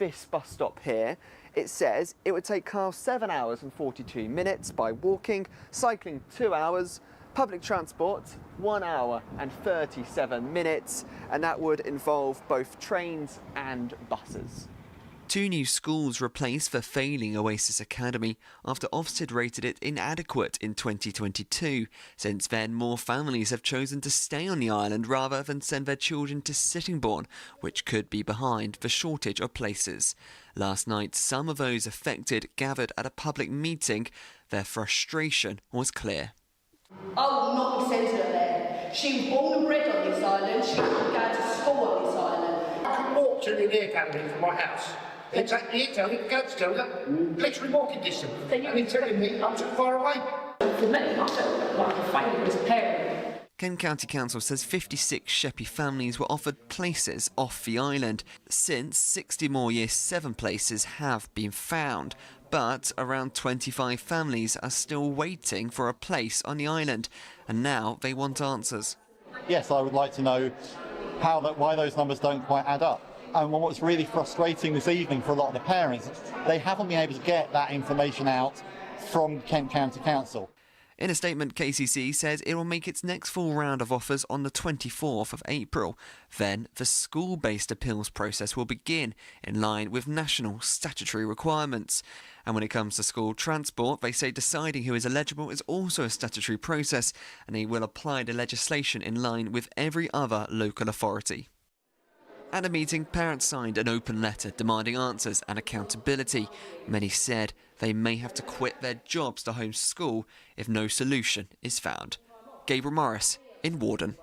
this bus stop here, it says it would take cars 7 hours and 42 minutes by walking, cycling 2 hours, public transport 1 hour and 37 minutes, and that would involve both trains and buses. 2 new schools replaced for failing Oasis Academy after Ofsted rated it inadequate in 2022. Since then, more families have chosen to stay on the island rather than send their children to Sittingbourne, which could be behind the shortage of places. Last night, some of those affected gathered at a public meeting. Their frustration was clear. I will not be sending her there. She was born and bred on this island. She will go to school on this island. I can walk to the academy from my house. Exactly, literally walking distance. And he's telling me I'm too far away. For me, I felt like a failure as a parent. Kent County Council says 56 Sheppey families were offered places off the island. Since, 60 more Year 7 places have been found. But around 25 families are still waiting for a place on the island. And now they want answers. Yes, I would like to know why those numbers don't quite add up. And what's really frustrating this evening for a lot of the parents, they haven't been able to get that information out from Kent County Council. In a statement, KCC says it will make its next full round of offers on the 24th of April. Then the school-based appeals process will begin in line with national statutory requirements. And when it comes to school transport, they say deciding who is eligible is also a statutory process, and they will apply the legislation in line with every other local authority. At a meeting, parents signed an open letter demanding answers and accountability. Many said they may have to quit their jobs to homeschool if no solution is found. Gabriel Morris in Warden.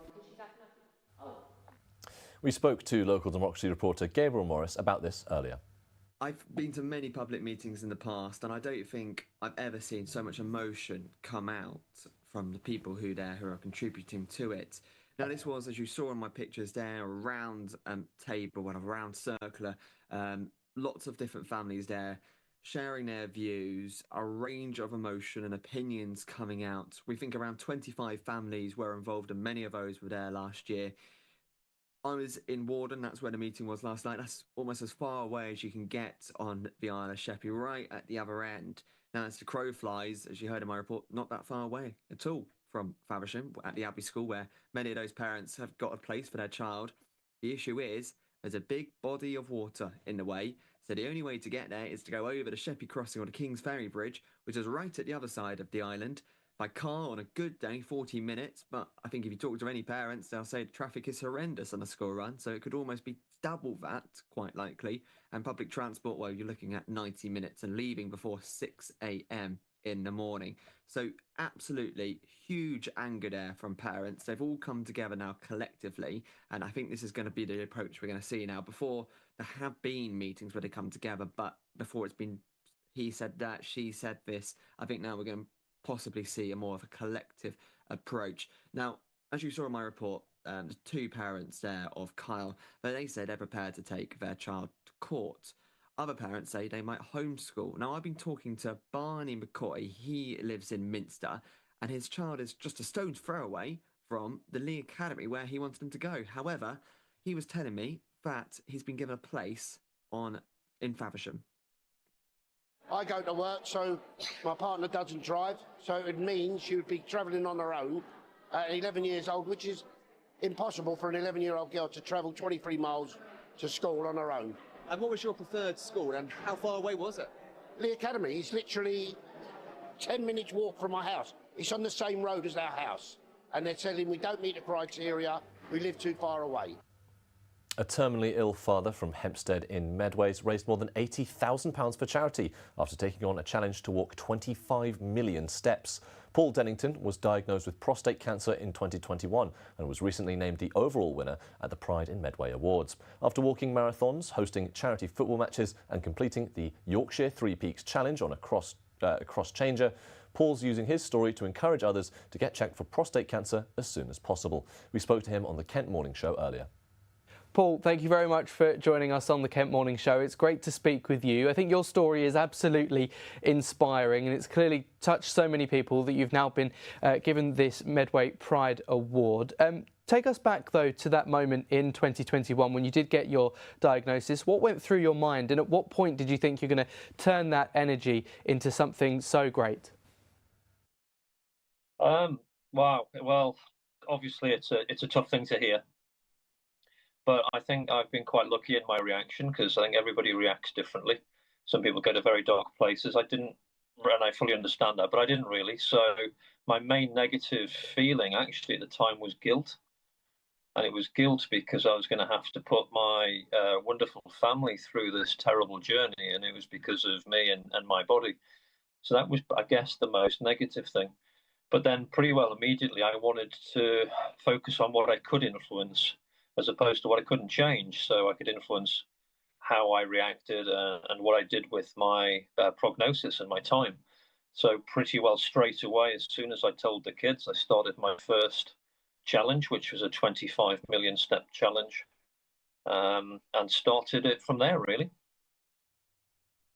We spoke to local democracy reporter Gabriel Morris about this earlier. I've been to many public meetings in the past, and I don't think I've ever seen so much emotion come out from the people who are contributing to it. Now, this was, as you saw in my pictures there, a round table, a round circular, lots of different families there sharing their views, a range of emotion and opinions coming out. We think around 25 families were involved, and many of those were there last year. I was in Warden, that's where the meeting was last night. That's almost as far away as you can get on the Isle of Sheppey, right at the other end. Now, as the crow flies, as you heard in my report, not that far away at all from Faversham, at the Abbey School, where many of those parents have got a place for their child. The issue is there's a big body of water in the way, so the only way to get there is to go over the Sheppey Crossing or the King's Ferry Bridge, which is right at the other side of the island. By car on a good day, 40 minutes, but I think if you talk to any parents, they'll say the traffic is horrendous on a school run, so it could almost be double that, quite likely. And public transport, well, you're looking at 90 minutes and leaving before 6 a.m. in the morning. So absolutely huge anger there from parents. They've all come together now collectively, and I think this is going to be the approach we're going to see now. Before, there have been meetings where they come together, but before it's been he said that, she said this, I think now we're going to possibly see a more of a collective approach. Now, as you saw in my report, there's 2 parents there of Kyle, but they say they're prepared to take their child to court. Other parents say they might homeschool. Now, I've been talking to Barney McCoy. He lives in Minster, and his child is just a stone's throw away from the Lee Academy where he wanted them to go. However, he was telling me that he's been given a place in Faversham. I go to work, so my partner doesn't drive, so it means she would be travelling on her own at 11 years old, which is impossible for an 11-year-old girl to travel 23 miles to school on her own. And what was your preferred school, and how far away was it? Lee Academy is literally 10 minutes walk from my house. It's on the same road as our house, and they're telling we don't meet the criteria, we live too far away. A terminally ill father from Hempstead in Medways raised more than £80,000 for charity after taking on a challenge to walk 25 million steps. Paul Dennington was diagnosed with prostate cancer in 2021 and was recently named the overall winner at the Pride in Medway Awards. After walking marathons, hosting charity football matches and completing the Yorkshire Three Peaks Challenge on a cross changer, Paul's using his story to encourage others to get checked for prostate cancer as soon as possible. We spoke to him on the Kent Morning Show earlier. Paul, thank you very much for joining us on the Kent Morning Show. It's great to speak with you. I think your story is absolutely inspiring, and it's clearly touched so many people that you've now been given this Medway Pride Award. Take us back, though, to that moment in 2021 when you did get your diagnosis. What went through your mind, and at what point did you think you're going to turn that energy into something so great? Wow. Well, obviously it's a tough thing to hear, but I think I've been quite lucky in my reaction because I think everybody reacts differently. Some people go to very dark places. I didn't, and I fully understand that, but I didn't really. So my main negative feeling actually at the time was guilt. And it was guilt because I was going to have to put my wonderful family through this terrible journey, and it was because of me and my body. So that was, I guess, the most negative thing. But then, pretty well immediately, I wanted to focus on what I could influence as opposed to what I couldn't change. So I could influence how I reacted and what I did with my prognosis and my time. So, pretty well straight away, as soon as I told the kids, I started my first challenge, which was a 25 million step challenge, and started it from there, really.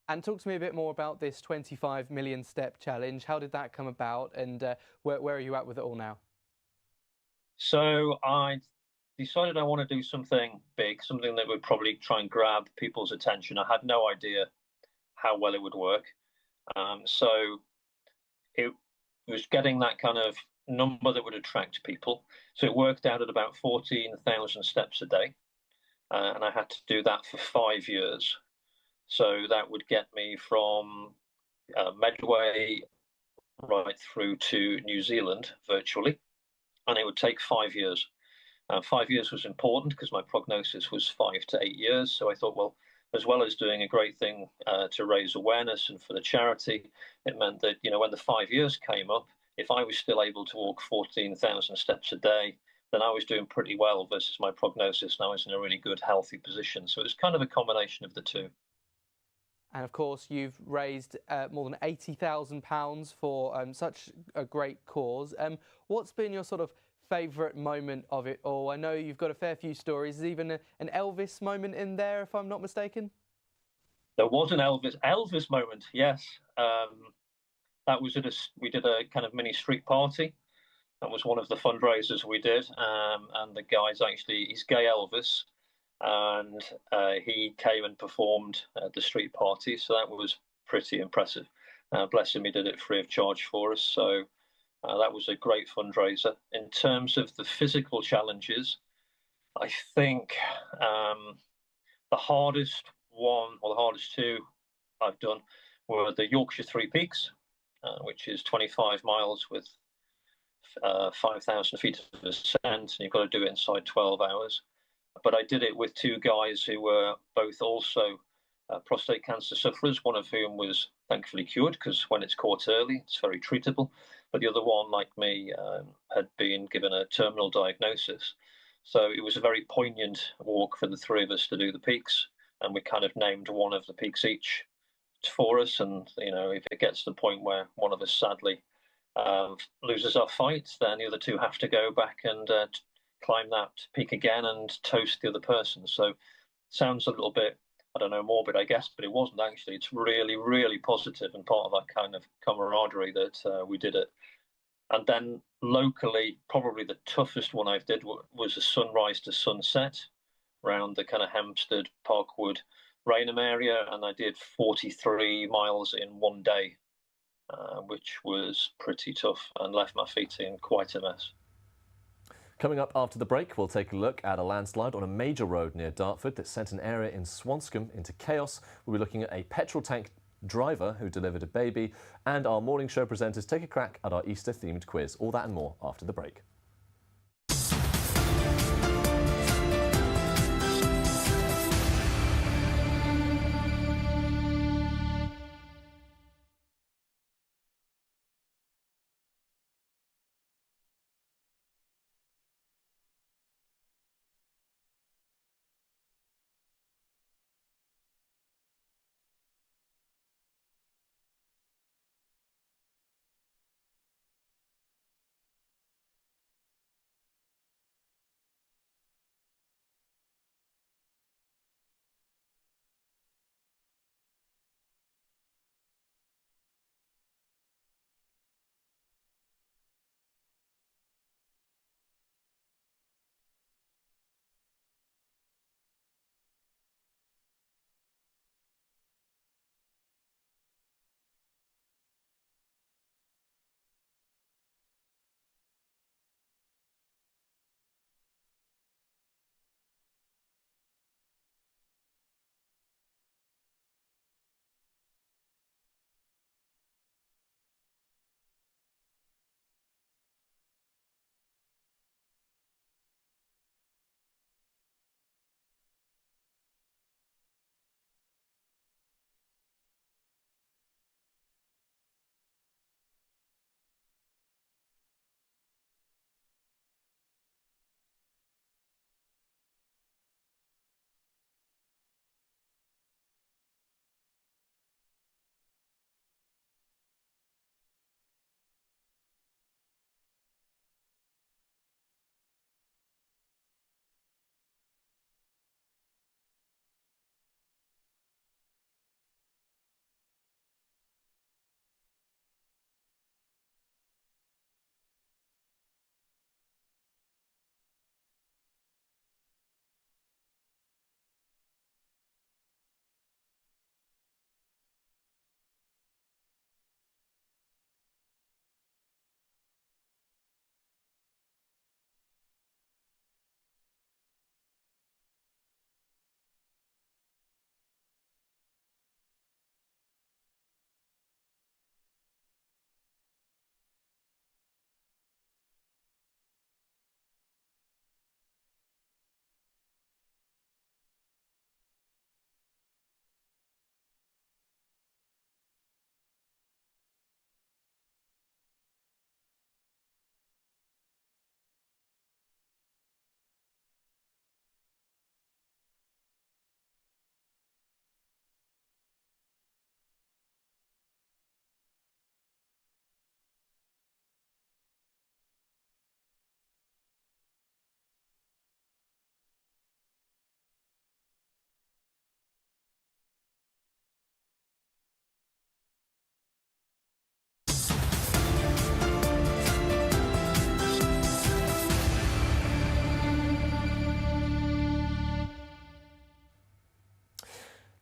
And talk to me a bit more about this 25 million step challenge. How did that come about, and where are you at with it all now? So I decided I want to do something big, something that would probably try and grab people's attention. I had no idea how well it would work. So it was getting that kind of number that would attract people. So it worked out at about 14,000 steps a day. And I had to do that for 5 years. So that would get me from Medway right through to New Zealand virtually. And it would take 5 years. 5 years was important because my prognosis was 5 to 8 years. So I thought, well as doing a great thing to raise awareness and for the charity, it meant that, when the 5 years came up, if I was still able to walk 14,000 steps a day, then I was doing pretty well versus my prognosis, and I was in a really good, healthy position. So it was kind of a combination of the two. And of course, you've raised more than £80,000 for such a great cause. What's been your sort of favourite moment of it all? I know you've got a fair few stories. There's even an Elvis moment in there, if I'm not mistaken. There was an Elvis moment, yes. That was we did a kind of mini street party. That was one of the fundraisers we did, and the guy's he's gay Elvis, and he came and performed at the street party, so that was pretty impressive. Bless him, he did it free of charge for us, so that was a great fundraiser. In terms of the physical challenges, I think the hardest one, or the hardest two I've done, were the Yorkshire Three Peaks, which is 25 miles with 5,000 feet of ascent, and you've got to do it inside 12 hours. But I did it with two guys who were both also prostate cancer sufferers, one of whom was thankfully cured because when it's caught early, it's very treatable. But the other one, like me, had been given a terminal diagnosis. So it was a very poignant walk for the three of us to do the peaks, and we kind of named one of the peaks each for us. And, if it gets to the point where one of us sadly loses our fight, then the other two have to go back and climb that peak again and toast the other person. So sounds a little bit, I don't know, morbid, I guess, but it wasn't actually. It's really, really positive and part of that kind of camaraderie that we did it. And then locally, probably the toughest one I did was a sunrise to sunset around the kind of Hampstead, Parkwood, Rainham area, and I did 43 miles in one day, which was pretty tough and left my feet in quite a mess. Coming up after the break, we'll take a look at a landslide on a major road near Dartford that sent an area in Swanscombe into chaos. We'll be looking at a petrol tank driver who delivered a baby, and our morning show presenters take a crack at our Easter-themed quiz. All that and more after the break.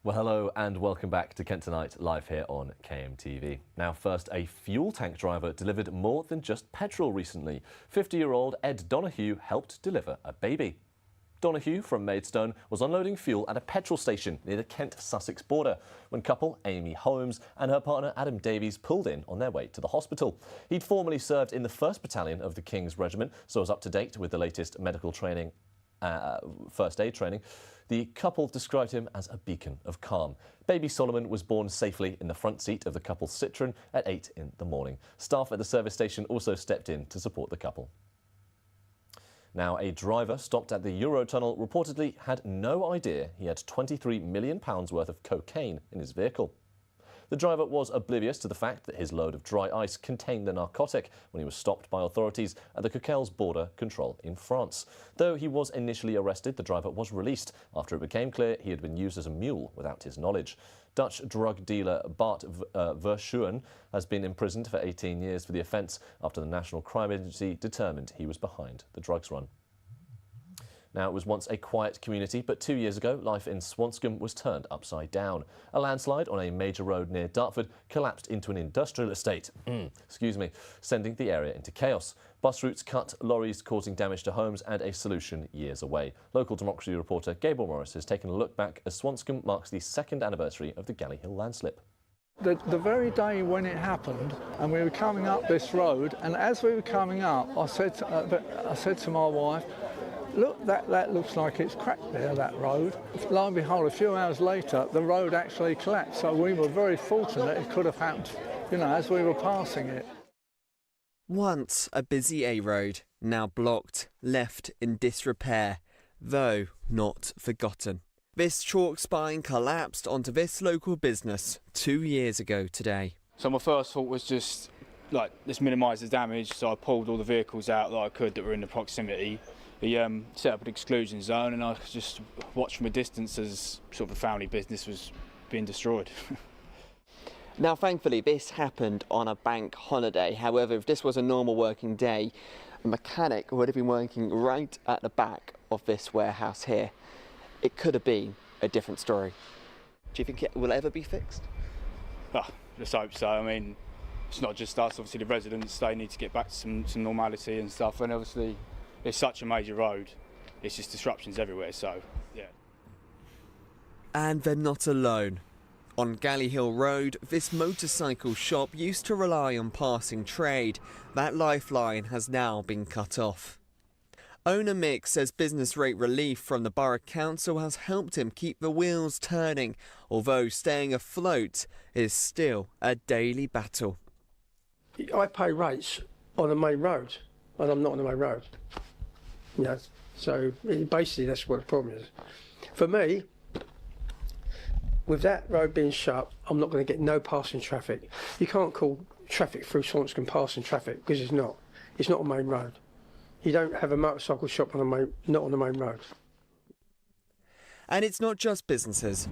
Well, hello and welcome back to Kent Tonight, live here on KMTV. Now first, a fuel tank driver delivered more than just petrol recently. 50-year-old Ed Donoghue helped deliver a baby. Donoghue from Maidstone was unloading fuel at a petrol station near the Kent-Sussex border when couple Amy Holmes and her partner Adam Davies pulled in on their way to the hospital. He'd formerly served in the 1st Battalion of the King's Regiment, so was up to date with the latest medical training, first aid training. The couple described him as a beacon of calm. Baby Solomon was born safely in the front seat of the couple's Citroen at 8 in the morning. Staff at the service station also stepped in to support the couple. Now, a driver stopped at the Eurotunnel reportedly had no idea he had £23 million worth of cocaine in his vehicle. The driver was oblivious to the fact that his load of dry ice contained the narcotic when he was stopped by authorities at the Coquelles border control in France. Though he was initially arrested, the driver was released after it became clear he had been used as a mule without his knowledge. Dutch drug dealer Bart Verschuren has been imprisoned for 18 years for the offence after the National Crime Agency determined he was behind the drugs run. Now, it was once a quiet community, but 2 years ago, life in Swanscombe was turned upside down. A landslide on a major road near Dartford collapsed into an industrial estate, sending the area into chaos. Bus routes cut, lorries causing damage to homes, and a solution years away. Local Democracy reporter Gabriel Morris has taken a look back as Swanscombe marks the 2nd anniversary of the Galley Hill landslip. The very day when it happened, and we were coming up this road, and as we were coming up, I said to my wife, "Look, that looks like it's cracked there, that road." Lo and behold, a few hours later, the road actually collapsed. So we were very fortunate it could have happened, as we were passing it. Once a busy A road, now blocked, left in disrepair, though not forgotten. This chalk spine collapsed onto this local business 2 years ago today. So my first thought was just, let's minimise the damage, so I pulled all the vehicles out that I could that were in the proximity. We set up an exclusion zone, and I just watched from a distance as sort of a family business was being destroyed. Now, thankfully, this happened on a bank holiday. However, if this was a normal working day, a mechanic would have been working right at the back of this warehouse here. It could have been a different story. Do you think it will ever be fixed? Let's hope so. I mean, it's not just us. Obviously, the residents, they need to get back to some normality and stuff. And obviously, it's such a major road. It's just disruptions everywhere, so, yeah. And they're not alone. On Galley Hill Road, this motorcycle shop used to rely on passing trade. That lifeline has now been cut off. Owner Mick says business rate relief from the Borough Council has helped him keep the wheels turning, although staying afloat is still a daily battle. I pay rates on the main road, and I'm not on the main road. So basically that's what the problem is. For me, with that road being shut, I'm not going to get no passing traffic. You can't call traffic through Swanscombe passing traffic because it's not. It's not a main road. You don't have a motorcycle shop not on the main road. And it's not just businesses.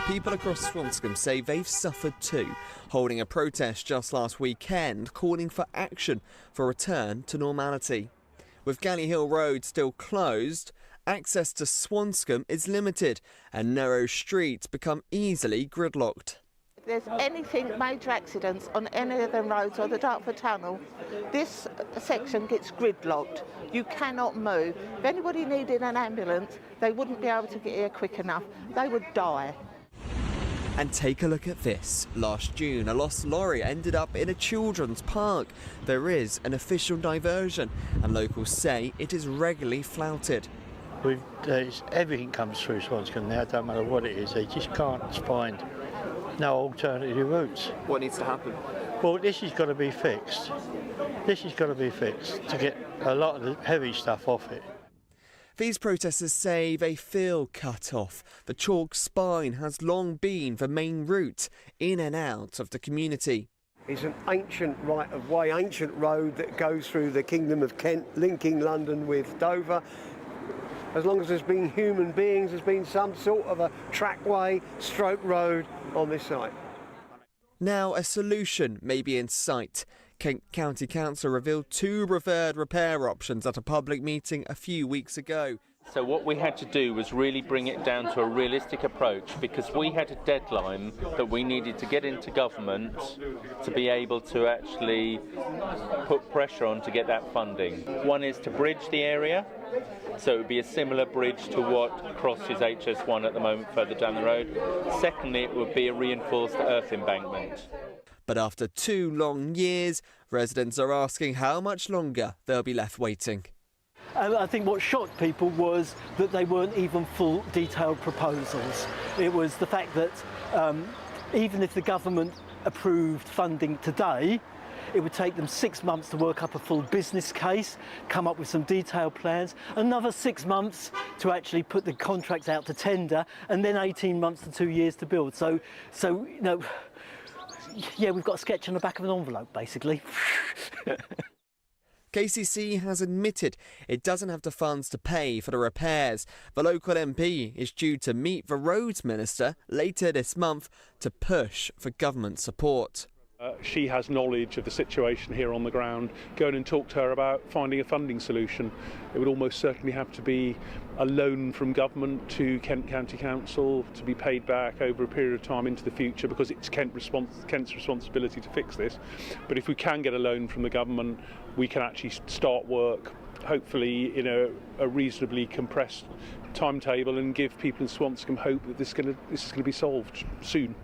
People across Swanscombe say they've suffered too, holding a protest just last weekend calling for action for a return to normality. With Galley Hill Road still closed, access to Swanscombe is limited and narrow streets become easily gridlocked. If there's anything, major accidents on any of the roads or the Dartford Tunnel, this section gets gridlocked. You cannot move. If anybody needed an ambulance, they wouldn't be able to get here quick enough. They would die. And take a look at this. Last June, a lost lorry ended up in a children's park. There is an official diversion, and locals say it is regularly flouted. Everything comes through Swanscombe now, don't matter what it is. They just can't find no alternative routes. What needs to happen? Well, this has got to be fixed. This has got to be fixed to get a lot of the heavy stuff off it. These protesters say they feel cut off. The chalk spine has long been the main route in and out of the community. It's an ancient right-of-way, ancient road that goes through the Kingdom of Kent, linking London with Dover. As long as there's been human beings, there's been some sort of a trackway, stroke road on this site. Now a solution may be in sight. Kent County Council revealed 2 preferred repair options at a public meeting a few weeks ago. So what we had to do was really bring it down to a realistic approach, because we had a deadline that we needed to get into government to be able to actually put pressure on to get that funding. One is to bridge the area, so it would be a similar bridge to what crosses HS1 at the moment further down the road. Secondly, it would be a reinforced earth embankment. But after 2 long years, residents are asking how much longer they'll be left waiting. And I think what shocked people was that they weren't even full detailed proposals. It was the fact that even if the government approved funding today, it would take them 6 months to work up a full business case, come up with some detailed plans, another 6 months to actually put the contracts out to tender, and then 18 months to 2 years to build. So you know, yeah, we've got a sketch on the back of an envelope, basically. KCC has admitted it doesn't have the funds to pay for the repairs. The local MP is due to meet the roads minister later this month to push for government support. She has knowledge of the situation here on the ground. Go in and talk to her about finding a funding solution. It would almost certainly have to be a loan from government to Kent County Council to be paid back over a period of time into the future, because it's Kent's responsibility to fix this. But if we can get a loan from the government, we can actually start work, hopefully in a reasonably compressed timetable, and give people in Swanscombe hope that this is going to be solved soon.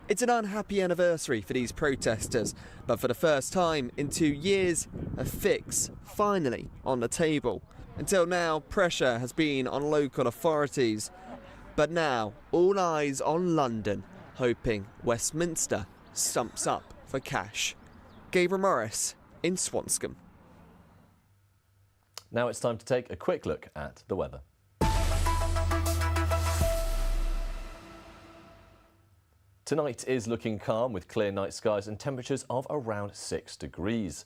It's an unhappy anniversary for these protesters, but for the first time in 2 years, a fix finally on the table. Until now, pressure has been on local authorities, but now all eyes on London, hoping Westminster stumps up for cash. Gabriel Morris in Swanscombe. Now it's time to take a quick look at the weather. Tonight is looking calm with clear night skies and temperatures of around 6 degrees.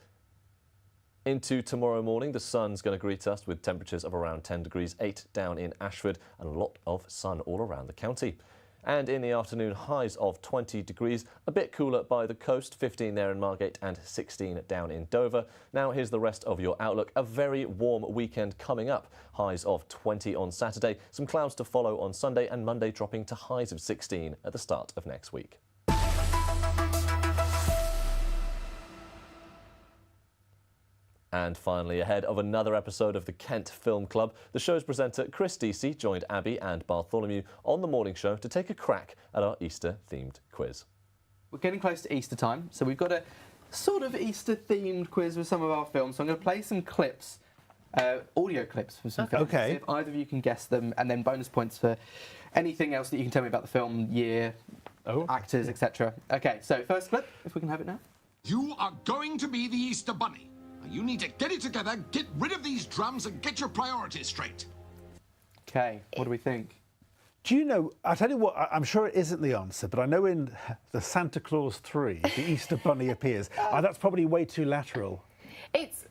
Into tomorrow morning, the sun's going to greet us with temperatures of around 10 degrees, 8 down in Ashford, and a lot of sun all around the county. And in the afternoon, highs of 20 degrees, a bit cooler by the coast, 15 there in Margate and 16 down in Dover. Now here's the rest of your outlook. A very warm weekend coming up. Highs of 20 on Saturday, some clouds to follow on Sunday, and Monday dropping to highs of 16 at the start of next week. And finally, ahead of another episode of the Kent Film Club, the show's presenter Chris Deasy joined Abby and Bartholomew on the morning show to take a crack at our Easter-themed quiz. We're getting close to Easter time, so we've got a sort of Easter-themed quiz with some of our films. So I'm going to play some clips, audio clips from some films. Okay. See if either of you can guess them, and then bonus points for anything else that you can tell me about the film, year, actors, etc. Okay, so first clip, if we can have it now. You are going to be the Easter Bunny. You need to get it together, get rid of these drums, and get your priorities straight. Okay, what do we think? Do you know, I'll tell you what, I'm sure it isn't the answer, but I know in the Santa Claus 3, the Easter Bunny appears. That's probably way too lateral. It's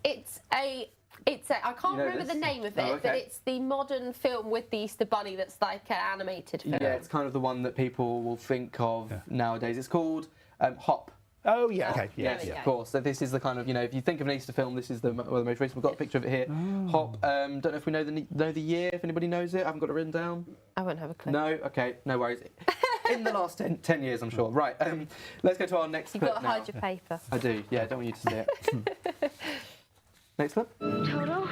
a I can't remember the name of it, but it's the modern film with the Easter Bunny that's like an animated film. Yeah, it's kind of the one that people will think of nowadays. It's called Hop. Oh, yeah, okay. Yes, of course. So this is the kind of, you know, if you think of an Easter film, this is the most recent. We've got a picture of it here. Hop. Don't know if we know the year, if anybody knows it. I haven't got it written down. I won't have a clue. No? Okay, no worries. In the last 10 years, I'm sure. Right, let's go to our next clip now. You've got to hide your paper. I do, yeah, I don't want you to see it. Next clip. Toto,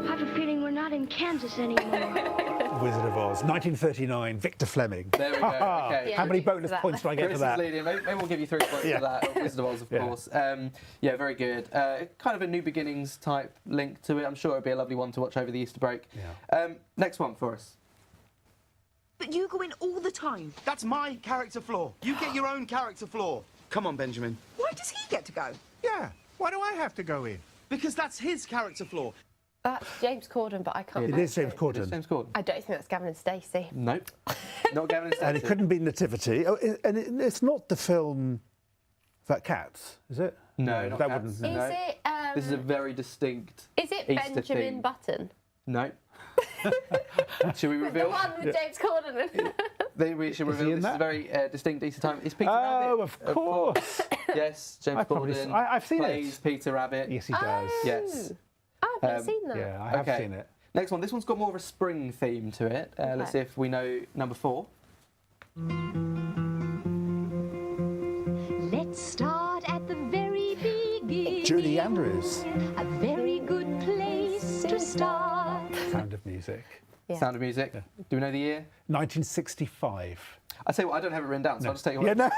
I have a feeling we're not in Kansas anymore. Wizard of Oz, 1939, Victor Fleming. There we go. Okay. How many bonus points do I get for that? Chris is leading. Maybe we'll give you 3 points for that. Wizard of Oz, of course. Yeah, very good. Kind of a New Beginnings type link to it. I'm sure it'll be a lovely one to watch over the Easter break. Next one for us. But you go in all the time. That's my character flaw. You get your own character flaw. Come on, Benjamin. Why does he get to go? Yeah. Why do I have to go in? Because that's his character flaw. That's James Corden, but I can't. It is James Corden. James Corden. I don't think that's Gavin and Stacey. Nope. Not Gavin and Stacey. And it couldn't be Nativity. Oh, and it's not the film about cats, is it? No, not that Cats. wouldn't. Is it? This is a very distinct. Is it Easter Benjamin theme. Button? No. Should we reveal? The one with James Corden. We should reveal. This is a very distinct Easter time. It's Peter Oh, Rabbit. of course. Yes, James Corden. I've seen plays it. Peter Rabbit. Yes, he does. Yes. I haven't seen that. Yeah, I have seen it. Next one. This one's got more of a spring theme to it. Let's see if we know number 4. Let's start at the very beginning. Julie Andrews. A very good place to start. Sound of Music. Yeah. Sound of Music. Yeah. Do we know the year? 1965. I say what, I don't have it written down, so I'll just take it. Yeah, no.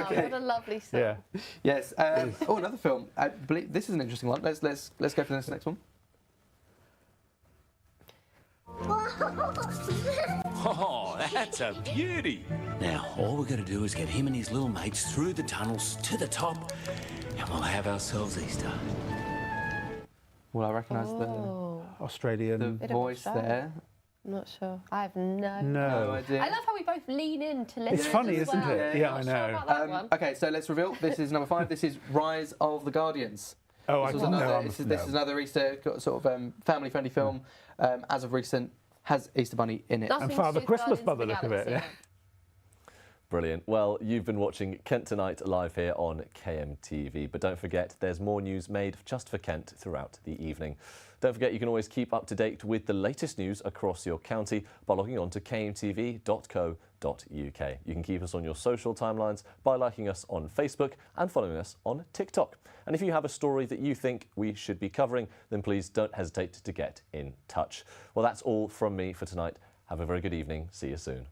Okay. What a lovely song. Yeah. Yes. Oh, another film. I believe this is an interesting one. Let's go for this next one. Oh, that's a beauty. Now, all we're going to do is get him and his little mates through the tunnels to the top, and we'll have ourselves Easter. Well, I recognise the Australian voice there. I'm not sure. I have no idea. I love how we both lean in to listen. It's funny, isn't well. it? Yeah, I know. Sure about that one. Okay, so let's reveal. This is number 5. This is Rise of the Guardians. Oh, this is another Easter sort of family-friendly film. As of recent, has Easter Bunny in it. And Father Christmas by the look of it. Yeah. Brilliant. Well, you've been watching Kent Tonight live here on KMTV, but don't forget there's more news made just for Kent throughout the evening. Don't forget you can always keep up to date with the latest news across your county by logging on to kmtv.co.uk. You can keep us on your social timelines by liking us on Facebook and following us on TikTok. And if you have a story that you think we should be covering, then please don't hesitate to get in touch. Well, that's all from me for tonight. Have a very good evening. See you soon.